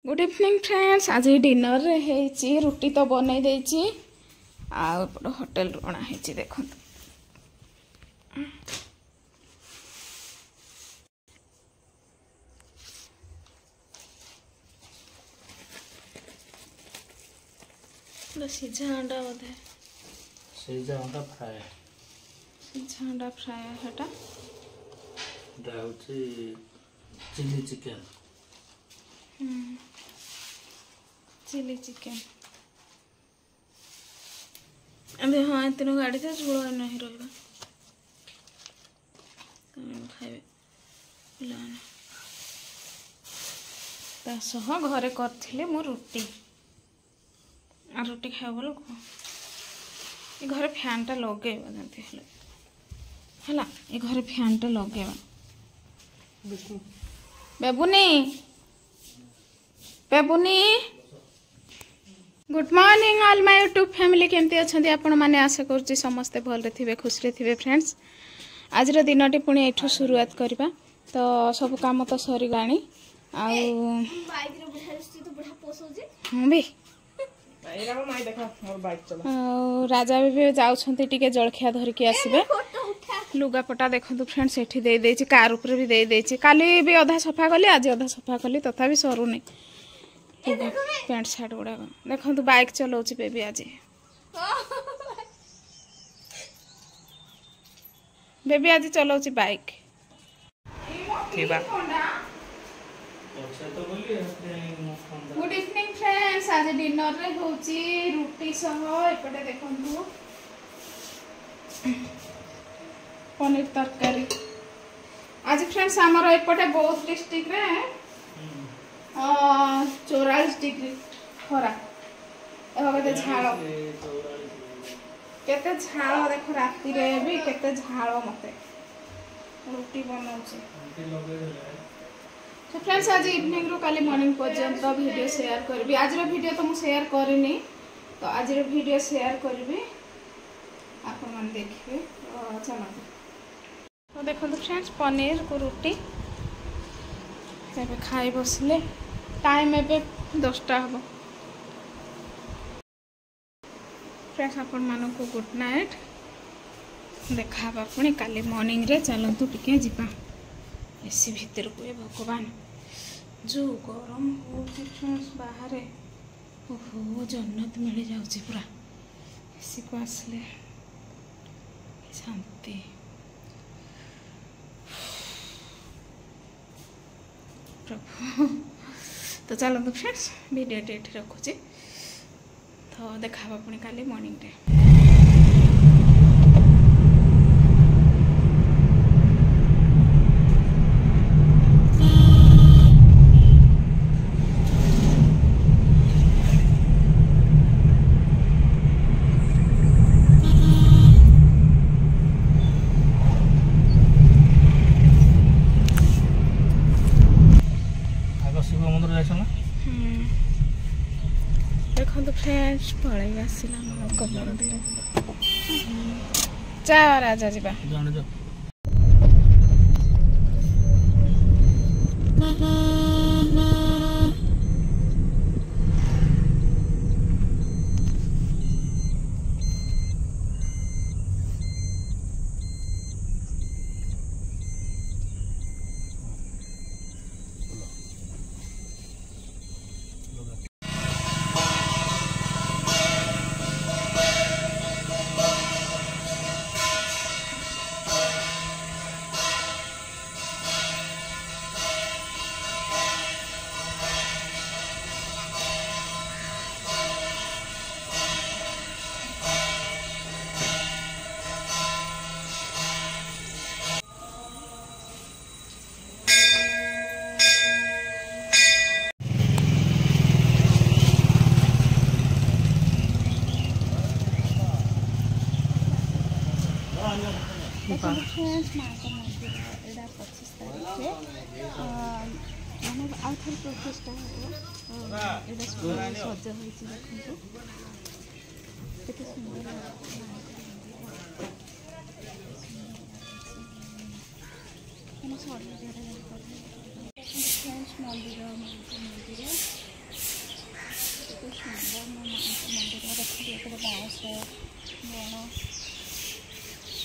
Good evening friends. आज dinner रे हेची रुटी तो बनई देची आ होटल अणा हेची देखो सीझा अंडा बोधे सीझा अंडा फ्राए हेटा चिली चिकन चिली चिकन अबे हाँ तीनों गाड़ी से झोल नहीं रहा खाइबे पिलाने तासह घरे करथिले मो रुटी आ रुटी खाइब बोल ये घरे फैन टा लगेबा जंती हला ये घरे फैन टा लगेबा बेबुनी बेबुनी good morning all my YouTube family केमती अच्छे आपण मैंने आशा करुँच समस्ते भल थे खुशी थे फ्रेंड्स। आज दिन पुणी एठू शुरुआत करवा तो सब काम तो सरीगा हाँ भी राजा भी जाऊँच टे जलखिया धरिकी आसबे लुगापटा देखो फ्रेंड्स एठी दे देछि कार ऊपर भी दे देछि काली भी अधा सफा कली आज अधा सफा कली तथापि सरुनी पैंट शर्ट गुड़ा देखो बाइक चलाऊँ बेबी आज बेबी आज चलाऊँ बाइक गुड इवनिंग फ्रेंड्स। आज डिनर रे होची रुटी सह एपटे देखंतु पनीर तरकारी। आज फ्रेंड्स आमर एपटे बौद्ध डिस्ट्रिक्ट रे 44 डिग्री खरा केते झाड़ केते झाड़ देखो राति रे भी केते झाड़ मते रुटी बनाउची तो फ्रेंड्स आज इवनिंग रू काली मॉर्निंग पर्यंत वीडियो शेयर करबी। आज रो वीडियो तो मु शेयर करनी तो आज रो वीडियो शेयर करबी आपन मन देखिबे चलो तो देखो फ्रेंड्स पनीर को रुटी खाई बसले टाइम एबे 10टा हम फ्रेंड्स आपण मानक गुड नाइट देखा पुणी काली मॉर्निंग रे चलतु टिके जीवा एसी भीतर को ये भगवान जो गरम हो फ्रेंड्स बाहर ओहो जन्नत मिल जाऊँ पूरा एसी को आसले शांति। प्रभु तो चलते फ्रेंड्स वीडियो ये रखुची तो देखा पुणी काली मॉर्निंग रे। देखो तो फ्रेंड्स पलि आसला मंदिर जा राजा जीवा फ्रेंड्स माता मंदिर एटा 25 तारीख आम आउ थे प्रतिष्ठा हम एटा सजा हो देखो केते सुंदर फ्रेंड्स मंदिर ବଣ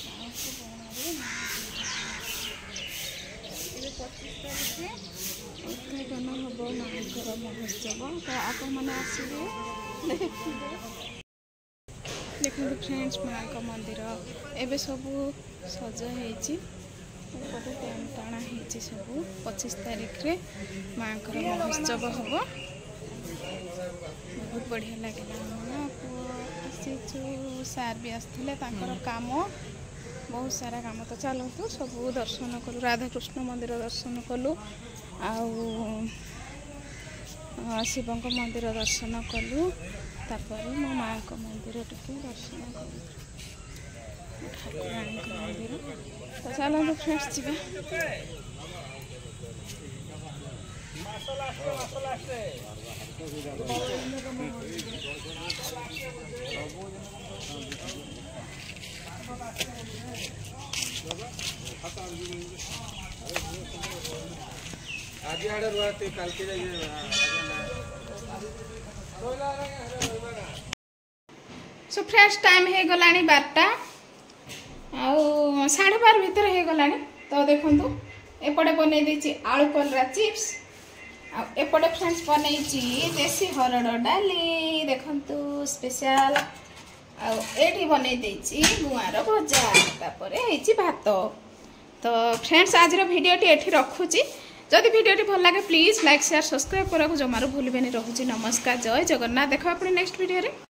ବାଉଁଶ ବଣରେ ଏବେ 25 ତାରିଖରେ ଉଦ୍ଘାଟନ ହେବ ମାଙ୍କର ମହୋତ୍ସବ। ତ ଆପଣମାନେ ଆସିବେ ଦେଖିବେ। ଦେଖନ୍ତୁ ଫ୍ରେଣ୍ଡସ୍, ମାଙ୍କ ମନ୍ଦିର ଏବେ ସବୁ ସଜ ହେଇଛି, ଏପଟେ ଟେଣ୍ଟ ଟଣା ହେଇଛି ସବୁ। 25 ତାରିଖରେ ମାଙ୍କର ମହୋତ୍ସବ ହେବ। ବହୁତ ବଢ଼ିଆ ଲାଗିଲା। ମା ପୁଅ ଆସିଛୁ, ସାର୍ ବି ଆସିଥିଲେ, ତାଙ୍କର କାମ ବହୁତ ସାରା କାମ। ତ ଚାଲନ୍ତୁ ସବୁ ଦର୍ଶନ କଲୁ, ରାଧାକୃଷ୍ଣ ମନ୍ଦିର ଦର୍ଶନ କଲୁ, ଆଉ ଶିବଙ୍କ ମନ୍ଦିର ଦର୍ଶନ କଲୁ, ତାପରେ ମୋ ମାଙ୍କ ମନ୍ଦିର ଟିକେ ଦର୍ଶନ କଲୁ, ଠାକୁରାଣୀଙ୍କ ମନ୍ଦିର। ତ ଚାଲନ୍ତୁ ଫ୍ରେଣ୍ଡସ୍ ଯିବା। सो फ्रेंड्स टाइम हो गलानी 12टा आउ 12:30 भितर हो गलानी। तो देखंतु एपटे बनै देछि आलू कलरा चिप्स, आ एपटे फ्रेंड्स बनै देसी हरड़ डाली देखंतु स्पेशल, आ एठी बनै देछि गुआर भजा, तापरे हेछि भात। तो फ्रेंड्स आज भिडियोटी एठी रखुची। जदि भिडियोटी भल लगे प्लीज लाइक शेयर सब्सक्राइब करक जमारू भूलबेनी। रहुची नमस्कार, जय जगन्नाथ। देखो अपने नेक्स्ट वीडियो रे।